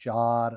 4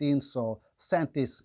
337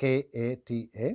KATA,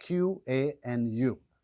QANU,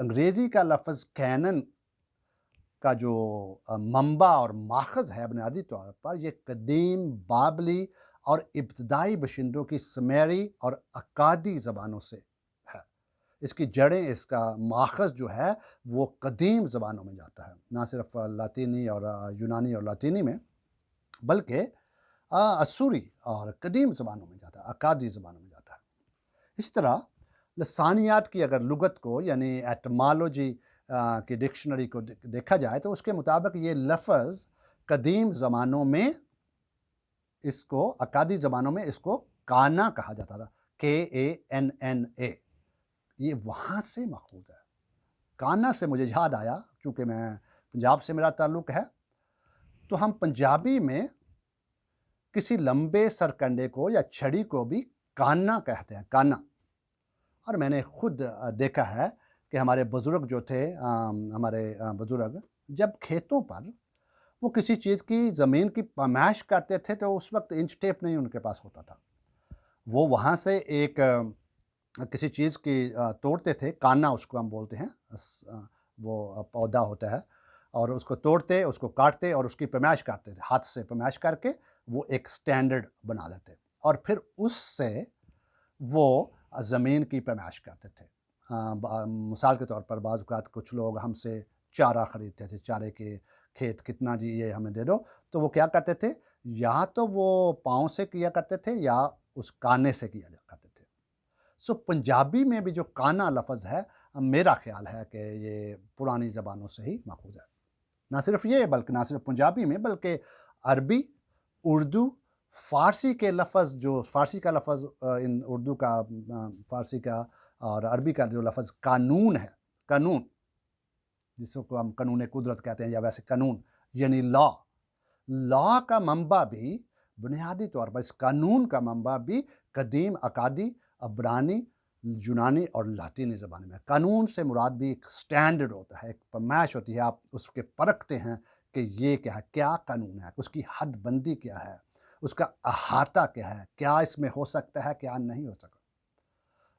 انگریزی کا لفظ کینن کا جو منبع اور ماخذ ہے بنیادی طور پر یہ قدیم بابلی اور ابتدائی باشندوں کی سمیری اور اکادی زبانوں سے ہے۔ اس کی جڑیں، اس کا ماخذ جو ہے وہ قدیم زبانوں میں جاتا ہے، نہ صرف لاطینی اور یونانی اور لاطینی میں، بلکہ اسوری اور قدیم زبانوں میں جاتا ہے، اکادی زبانوں میں جاتا ہے۔ اس طرح لسانیات کی اگر لغت کو یعنی ایٹمالوجی کی ڈکشنری کو دیکھا جائے تو اس کے مطابق یہ لفظ قدیم زمانوں میں اس کو، اکادی زبانوں میں اس کو کانا کہا جاتا تھا، KANNA، یہ وہاں سے ماخوذ ہے۔ کانا سے مجھے یاد آیا، چونکہ میں پنجاب سے میرا تعلق ہے، تو ہم پنجابی میں کسی لمبے سرکنڈے کو یا چھڑی کو بھی کانا کہتے ہیں، کانا۔ اور میں نے خود دیکھا ہے کہ ہمارے بزرگ جو تھے، ہمارے بزرگ جب کھیتوں پر وہ کسی چیز کی زمین کی پیمائش کرتے تھے تو اس وقت انچ ٹیپ نہیں ان کے پاس ہوتا تھا، وہ وہاں سے ایک کسی چیز کی توڑتے تھے، کانا اس کو ہم بولتے ہیں، وہ پودا ہوتا ہے، اور اس کو توڑتے، اس کو کاٹتے اور اس کی پیمائش کرتے تھے، ہاتھ سے پیمائش کر کے وہ ایک سٹینڈرڈ بنا لیتے اور پھر اس سے وہ زمین کی پیمائش کرتے تھے۔ مثال کے طور پر بعض اوقات کچھ لوگ ہم سے چارہ خریدتے تھے، چارے کے کھیت کتنا جی یہ ہمیں دے دو، تو وہ کیا کرتے تھے، یا تو وہ پاؤں سے کیا کرتے تھے یا اس کانے سے کیا کرتے تھے۔ سو پنجابی میں بھی جو کانا لفظ ہے، میرا خیال ہے کہ یہ پرانی زبانوں سے ہی ماخوذ ہے۔ نہ صرف یہ، بلکہ نہ صرف پنجابی میں، بلکہ عربی، اردو، فارسی کے لفظ، جو فارسی کا لفظ ان اردو کا، فارسی کا اور عربی کا جو لفظ قانون ہے، قانون جس کو ہم قانون قدرت کہتے ہیں یا ویسے قانون یعنی لا کا منبع بھی بنیادی طور پر، اس قانون کا منبع بھی قدیم اکادی، عبرانی، یونانی اور لاطینی زبان میں۔ قانون سے مراد بھی ایک سٹینڈرڈ ہوتا ہے، ایک پیمائش ہوتی ہے، آپ اس کے پرکھتے ہیں کہ یہ کیا ہے، کیا قانون ہے، اس کی حد بندی کیا ہے، اس کا احاطہ کیا ہے، کیا اس میں ہو سکتا ہے، کیا نہیں ہو سکتا۔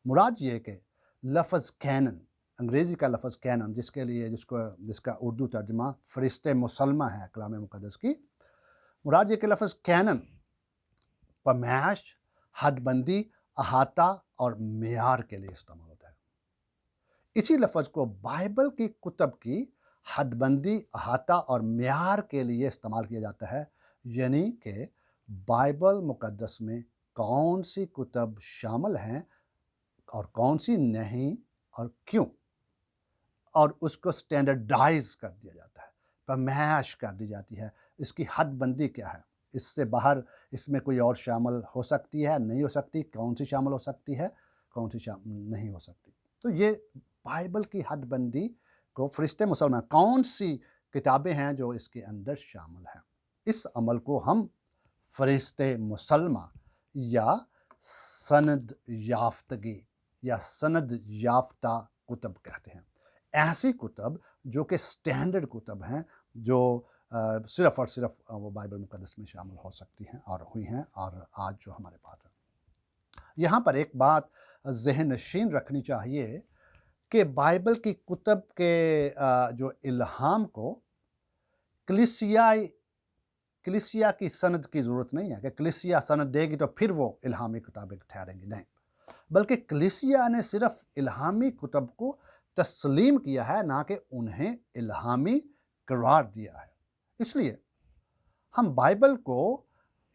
مراد یہ کہ لفظ کینن، انگریزی کا لفظ کینن، جس کا اردو ترجمہ فرشتہ مسلمہ ہے کلام مقدس کی، مراد یہ کہ لفظ کینن پیمائش، حد بندی، احاطہ اور معیار کے لیے استعمال ہوتا ہے۔ اسی لفظ کو بائبل کی کتب کی حد بندی، احاطہ اور معیار کے لیے استعمال کیا جاتا ہے، یعنی کہ بائبل مقدس میں کون سی کتب شامل ہیں اور کون سی نہیں اور کیوں، اور اس کو سٹینڈرڈائز کر دیا جاتا ہے، پیمائش کر دی جاتی ہے، اس کی حد بندی کیا ہے، اس سے باہر اس میں کوئی اور شامل ہو سکتی ہے، نہیں ہو سکتی، کون سی شامل ہو سکتی ہے، کون سی شامل نہیں ہو سکتی۔ تو یہ بائبل کی حد بندی کو فرشتہ مسلمان، کون سی کتابیں ہیں جو اس کے اندر شامل ہیں، اس عمل کو ہم فرشتہ مسلمہ یا سند یافتگی یا سند یافتہ کتب کہتے ہیں۔ ایسی کتب جو کہ سٹینڈرڈ کتب ہیں، جو صرف اور صرف وہ بائبل مقدس میں شامل ہو سکتی ہیں اور ہوئی ہیں اور آج جو ہمارے پاس ہے۔ یہاں پر ایک بات ذہن نشین رکھنی چاہیے کہ بائبل کی کتب کے جو الہام کو کلیسیا کی سند کی ضرورت نہیں ہے کہ کلیسیا سند دے گی تو پھر وہ الہامی کتابیں ٹھہریں گی، نہیں، بلکہ کلیسیا نے صرف الہامی کتب کو تسلیم کیا ہے، نہ کہ انہیں الہامی قرار دیا ہے۔ اس لیے ہم بائبل کو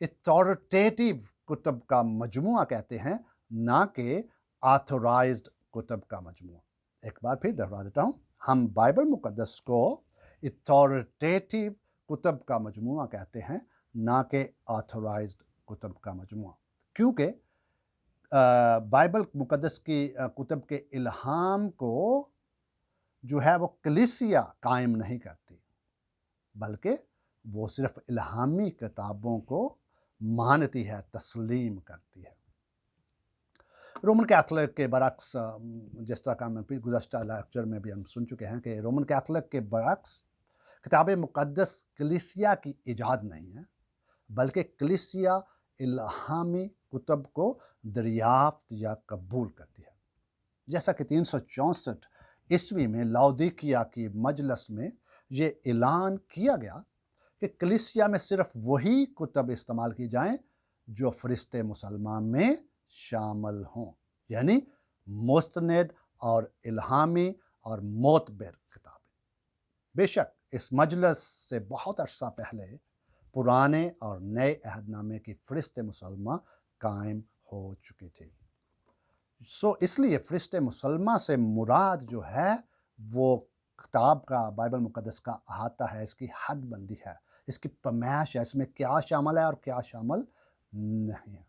اتھارٹیٹیو کتب کا مجموعہ کہتے ہیں، نہ کہ آتھورائزڈ کتب کا مجموعہ۔ ایک بار پھر دہرا دیتا ہوں، ہم بائبل مقدس کو اتھارٹیٹیو کتب کا مجموعہ کہتے ہیں، نہ کہ آتھورائزڈ کتب کا مجموعہ، کیونکہ بائبل مقدس کی کتب کے الہام کو جو ہے وہ کلیسیا قائم نہیں کرتی، بلکہ وہ صرف الہامی کتابوں کو مانتی ہے، تسلیم کرتی ہے۔ رومن کیتھولک کے برعکس، جس طرح کا گزشتہ لیکچر میں بھی ہم سن چکے ہیں کہ رومن کیتھولک کے برعکس کتاب مقدس کلیسیا کی ایجاد نہیں ہے، بلکہ کلیسیا الہامی کتب کو دریافت یا قبول کرتی ہے۔ جیسا کہ 364 عیسوی میں لاودیکیا کی مجلس میں یہ اعلان کیا گیا کہ کلیسیا میں صرف وہی کتب استعمال کی جائیں جو فرشتے مسلمان میں شامل ہوں، یعنی مستند اور الہامی اور معتبر کتابیں۔ بے شک اس مجلس سے بہت عرصہ پہلے پرانے اور نئے عہد نامے کی فرشتے مسلمہ قائم ہو چکی تھی۔ اس لیے فرشتے مسلمہ سے مراد جو ہے وہ کتاب کا، بائبل مقدس کا احاطہ ہے، اس کی حد بندی ہے، اس کی پیمائش ہے، اس میں کیا شامل ہے اور کیا شامل نہیں ہے۔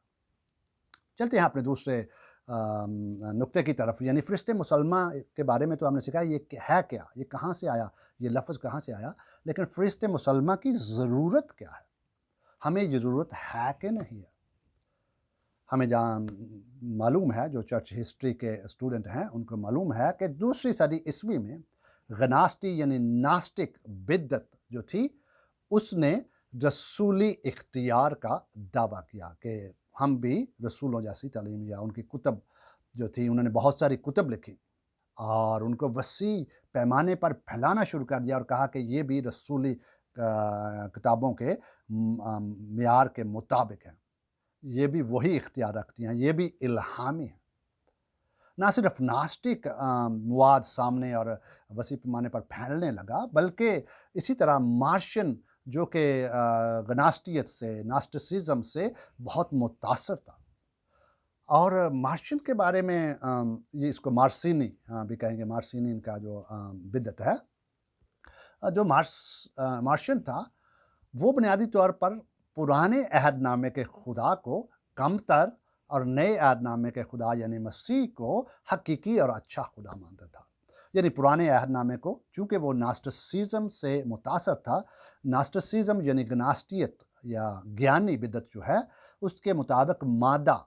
چلتے ہیں اپنے دوسرے نقطے کی طرف، یعنی فرشتے مسلمہ کے بارے میں تو ہم نے سیکھا یہ ہے کیا، یہ کہاں سے آیا، یہ لفظ کہاں سے آیا، لیکن فرشتے مسلمہ کی ضرورت کیا ہے، ہمیں یہ ضرورت ہے کہ نہیں ہے۔ ہمیں معلوم ہے، جو چرچ ہسٹری کے اسٹوڈنٹ ہیں ان کو معلوم ہے کہ دوسری صدی عیسوی میں غناستی یعنی ناسٹک بدعت جو تھی، اس نے رسولی اختیار کا دعویٰ کیا کہ ہم بھی رسولوں جیسی تعلیم، یا ان کی کتب جو تھی، انہوں نے بہت ساری کتب لکھی اور ان کو وسیع پیمانے پر پھیلانا شروع کر دیا اور کہا کہ یہ بھی رسولی کتابوں کے معیار کے مطابق ہیں، یہ بھی وہی اختیار رکھتی ہیں، یہ بھی الہامی ہیں۔ نہ صرف ناسٹک مواد سامنے اور وسیع پیمانے پر پھیلنے لگا، بلکہ اسی طرح مارشن جو کہ غناستیت سے، ناسٹسزم سے بہت متاثر تھا، اور مارشن کے بارے میں یہ اس کو مارسینی بھی کہیں گے، مارسینی ان کا جو بدعت ہے۔ جو مارشن تھا وہ بنیادی طور پر پرانے عہد نامے کے خدا کو کمتر اور نئے عہد نامے کے خدا یعنی مسیح کو حقیقی اور اچھا خدا مانتا تھا۔ یعنی پرانے عہد نامے کو چونکہ وہ ناسٹسزم سے متاثر تھا، ناسٹسزم یعنی گناستیت یا گیانی بدعت جو ہے، اس کے مطابق مادہ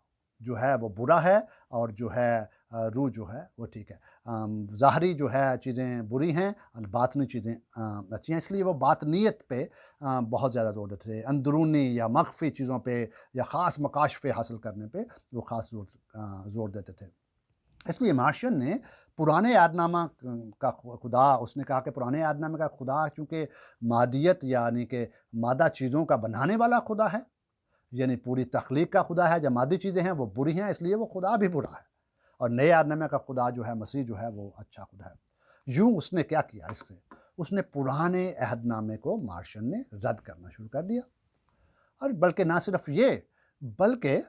جو ہے وہ برا ہے اور جو ہے روح جو ہے وہ ٹھیک ہے، ظاہری جو ہے چیزیں بری ہیں اور باطنی چیزیں اچھی ہیں، اس لیے وہ باطنیت پہ بہت زیادہ زور دیتے تھے، اندرونی یا مخفی چیزوں پہ یا خاص مکاشفے حاصل کرنے پہ وہ خاص زور دیتے تھے۔ اس لیے مارشن نے پرانے عہد نامہ کا خدا، اس نے کہا کہ پرانے عہد نامے کا خدا چونکہ مادیت یعنی کہ مادہ چیزوں کا بنانے والا خدا ہے، یعنی پوری تخلیق کا خدا ہے، جب مادی چیزیں ہیں وہ بری ہیں، اس لیے وہ خدا بھی برا ہے، اور نئے عہد نامے کا خدا جو ہے، مسیح جو ہے، وہ اچھا خدا ہے۔ یوں اس نے کیا کیا، اس سے اس نے پرانے عہد نامے کو مارشن نے رد کرنا شروع کر دیا، اور بلکہ نہ صرف یہ، بلکہ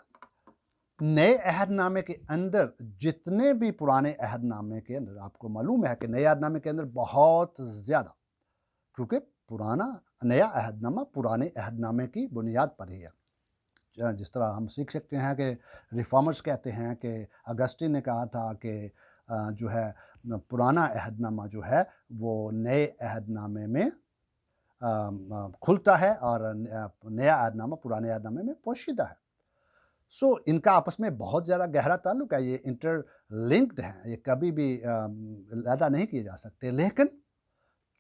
نئے عہد نامے کے اندر جتنے بھی پرانے عہد نامے کے اندر، آپ کو معلوم ہے کہ نئے عہد نامے کے اندر بہت زیادہ، کیونکہ نیا عہد نامہ پرانے عہد نامے کی بنیاد پر ہی ہے۔ جس طرح ہم سیکھ سکتے ہیں کہ ریفارمرز کہتے ہیں کہ اگسٹین نے کہا تھا کہ جو ہے پرانا عہد نامہ جو ہے وہ نئے عہد نامے میں کھلتا ہے اور نیا عہد نامہ پرانے عہد نامے میں پوشیدہ ہے۔ ان کا آپس میں بہت زیادہ گہرا تعلق ہے، یہ انٹر لنکڈ ہیں، یہ کبھی بھی علیحدہ نہیں کیے جا سکتے، لیکن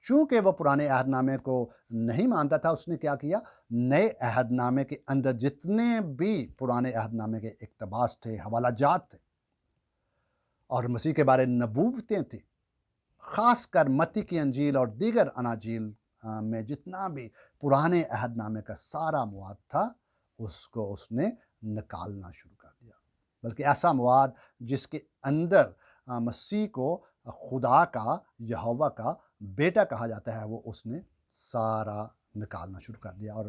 چونکہ وہ پرانے عہد نامے کو نہیں مانتا تھا، اس نے کیا کیا، نئے عہد نامے کے اندر جتنے بھی پرانے عہد نامے کے اقتباس تھے، حوالہ جات تھے اور مسیح کے بارے نبوتیں تھیں، خاص کر متی کی انجیل اور دیگر اناجیل میں جتنا بھی پرانے عہد نامے کا سارا مواد تھا، اس کو اس نے نکالنا شروع کر دیا، بلکہ ایسا مواد جس کے اندر مسیح کو خدا کا، یہوہ کا بیٹا کہا جاتا ہے، وہ اس نے سارا نکالنا شروع کر دیا اور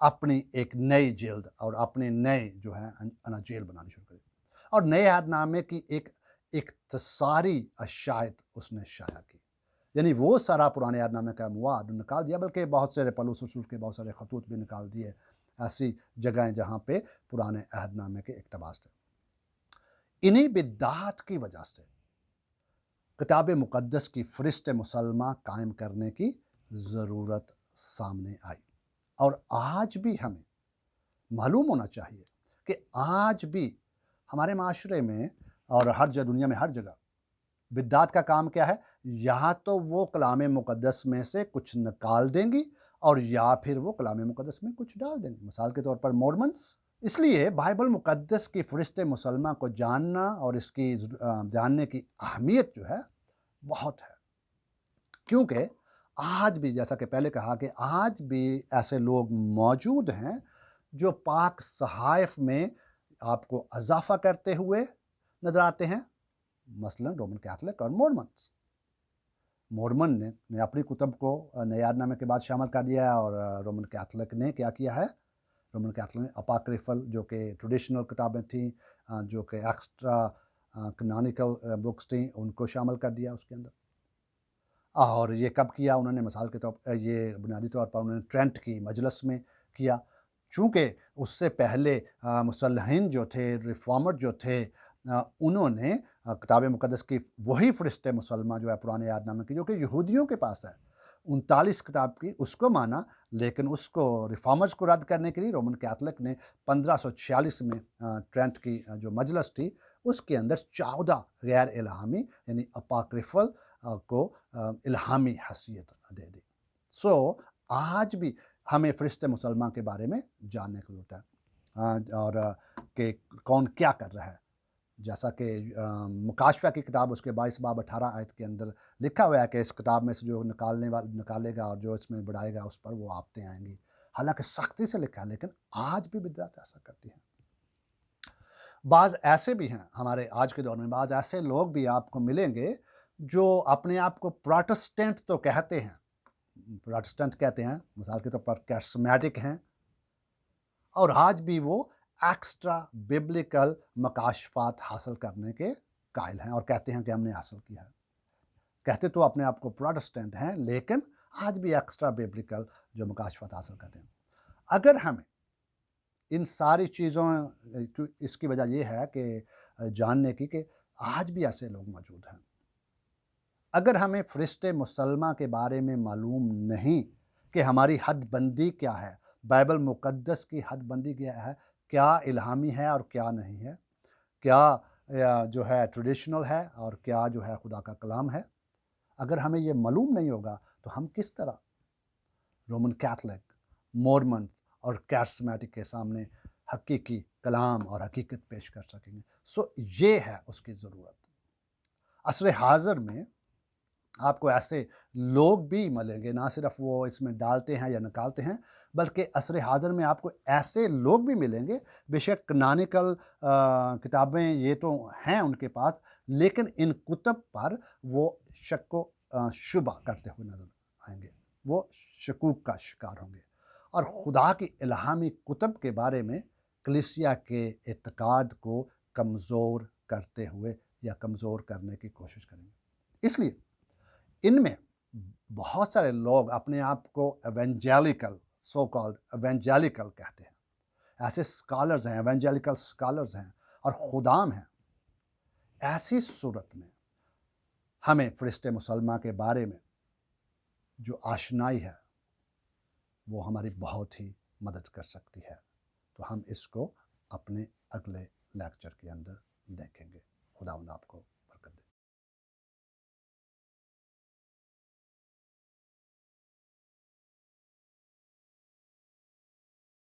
اپنی ایک نئی جلد اور اپنے نئے جو ہے اناجیل بنانی شروع کر دی، اور نئے عہد نامے کی ایک اختصاری اشاعت اس نے شائع کی، یعنی وہ سارا پرانے عہد نامے کا مواد نکال دیا، بلکہ بہت سارے پولس رسول کے بہت سارے خطوط بھی نکال دیے، ایسی جگہیں جہاں پہ پرانے عہد نامے کے اقتباس تھے۔ انہی بدعات کی وجہ سے کتاب مقدس کی فرشتے مسلمہ قائم کرنے کی ضرورت سامنے آئی، اور آج بھی ہمیں معلوم ہونا چاہیے کہ آج بھی ہمارے معاشرے میں اور دنیا میں ہر جگہ بدعات کا کام کیا ہے، یا تو وہ کلام مقدس میں سے کچھ نکال دیں گی اور یا پھر وہ کلام مقدس میں کچھ ڈال دیں گے، مثال کے طور پر مورمنس۔ اس لیے بائبل مقدس کی فرشتے مسلمہ کو جاننا اور اس کی جاننے کی اہمیت جو ہے بہت ہے، کیونکہ آج بھی جیسا کہ پہلے کہا کہ آج بھی ایسے لوگ موجود ہیں جو پاک صحائف میں آپ کو اضافہ کرتے ہوئے نظر آتے ہیں، مثلا رومن کیتھولک اور مورمن نے اپنی کتب کو نئے عہد نامے کے بعد شامل کر دیا ہے، اور رومن کیتھولک نے کیا کیا ہے؟ رومن کیتھولک نے اپاکریفل جو کہ ٹریڈیشنل کتابیں تھیں، جو کہ ایکسٹرا کنانیکل بکس تھیں، ان کو شامل کر دیا اس کے اندر۔ اور یہ کب کیا انہوں نے؟ مثال کے طور پر یہ بنیادی طور پر انہوں نے ٹرینٹ کی مجلس میں کیا، چونکہ اس سے پہلے مصلحین جو تھے، ریفارمر جو تھے، انہوں نے کتاب مقدس کی وہی فرشتے مسلمہ جو ہے پرانے عہد نامے کی، جو کہ یہودیوں کے پاس ہے، 39 کتاب کی، اس کو مانا، لیکن اس کو ریفارمرز کو رد کرنے کے لیے رومن کیتھولک نے 1546 میں ٹرینٹ کی جو مجلس تھی، اس کے اندر 14 غیر الہامی یعنی اپاکریفل کو الہامی حیثیت دے دی۔ آج بھی ہمیں فرشتے مسلمان کے بارے میں جاننے کی ضرورت ہے، اور کہ کون کیا کر رہا ہے، جیسا کہ مکاشفہ کی کتاب اس کے 22 باب 18 آیت کے اندر لکھا ہوا ہے کہ اس کتاب میں سے جو نکالے گا اور جو اس میں بڑھائے گا اس پر وہ آفتیں آئیں گی۔ حالانکہ سختی سے لکھا ہے، لیکن آج بھی بدعت ایسا کرتی ہے۔ بعض ایسے بھی ہیں ہمارے آج کے دور میں، بعض ایسے لوگ بھی آپ کو ملیں گے جو اپنے آپ کو پروٹسٹنٹ تو کہتے ہیں، پروٹسٹنٹ کہتے ہیں، مثال کے طور پر کیرسمیٹک ہیں، اور آج بھی وہ ایکسٹرا ببلیکل مکاشفات حاصل کرنے کے قائل ہیں اور کہتے ہیں کہ ہم نے حاصل کیا ہے۔ کہتے تو اپنے آپ کو پروٹسٹنٹ ہیں، لیکن آج بھی ایکسٹرا ببلیکل جو مکاشفات حاصل کرتے ہیں۔ اگر ہمیں ان ساری چیزوں، اس کی وجہ یہ ہے کہ جاننے کی کہ آج بھی ایسے لوگ موجود ہیں۔ اگر ہمیں فرشتے مسلمہ کے بارے میں معلوم نہیں کہ ہماری حد بندی کیا ہے، بائبل مقدس کی حد بندی کیا ہے، کیا الہامی ہے اور کیا نہیں ہے، کیا جو ہے ٹریڈیشنل ہے اور کیا جو ہے خدا کا کلام ہے، اگر ہمیں یہ معلوم نہیں ہوگا تو ہم کس طرح رومن کیتھولک، مورمن اور کیرسمیٹک کے سامنے حقیقی کلام اور حقیقت پیش کر سکیں گے؟ یہ ہے اس کی ضرورت۔ عصر حاضر میں آپ کو ایسے لوگ بھی ملیں گے، نہ صرف وہ اس میں ڈالتے ہیں یا نکالتے ہیں، بلکہ عصر حاضر میں آپ کو ایسے لوگ بھی ملیں گے، بے شک کنانیکل کتابیں یہ تو ہیں ان کے پاس، لیکن ان کتب پر وہ شک و شبہ کرتے ہوئے نظر آئیں گے، وہ شکوک کا شکار ہوں گے، اور خدا کی الہامی کتب کے بارے میں کلیسیا کے اعتقاد کو کمزور کرتے ہوئے یا کمزور کرنے کی کوشش کریں گے۔ اس لیے ان میں بہت سارے لوگ اپنے آپ کو ایونجیلیکل، سو کالڈ ایونجیلیکل کہتے ہیں، ایسے اسکالرز ہیں، ایونجیلیکل اسکالرز ہیں اور خدام ہیں۔ ایسی صورت میں ہمیں فرشتے مسلمہ کے بارے میں جو آشنائی ہے وہ ہماری بہت ہی مدد کر سکتی ہے، تو ہم اس کو اپنے اگلے لیکچر کے اندر دیکھیں گے۔ خداوند آپ کو